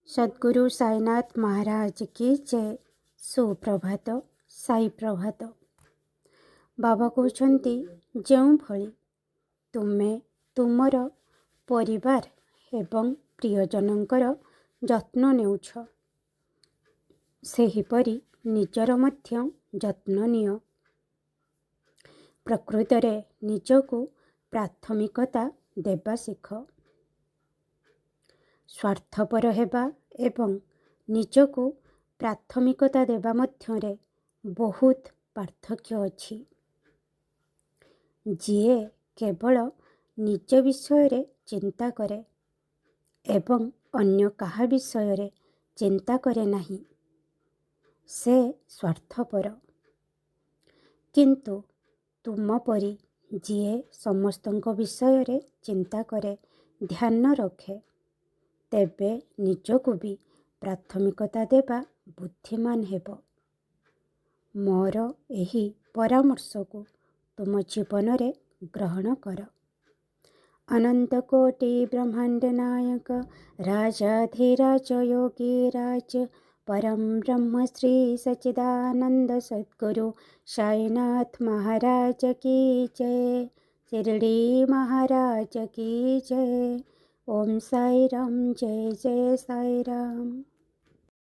सद्गुरु साईनाथ महाराज की जय। सुप्रभात, साई प्रभात। बाबा कहते जो भली तुमे तुमर परिवार एवं प्रियजनकर जत्न नेउछ सेहिपरि निजर मध्य जत्न निय। प्रकृतरे निजको प्राथमिकता देवा शिख। स्वार्थपर हेबा एवं निजको प्राथमिकता देवा मध्यरे बहुत पार्थक्य अछि। जिए केवल निज विषय चिंता करे एवं अन्य कहा विषय चिंता करे नहीं, से स्वार्थपर। किंतु तुम परी जिए समस्तଙ୍କ विषय चिंता करे, ध्यान रखे, तेबे निजको भी प्राथमिकता देवा बुद्धिमान हेब। मोर एही परामर्श को तुम जीवन रे ग्रहण कर। अनंत कोटि ब्रह्मांड नायक राजाधिराज योगी राज परम ब्रह्म श्री सच्चिदानंद सद्गुरु साईनाथ महाराज की जय। शिरडी महाराज की जय। ओम साई राम, जय जय साई राम।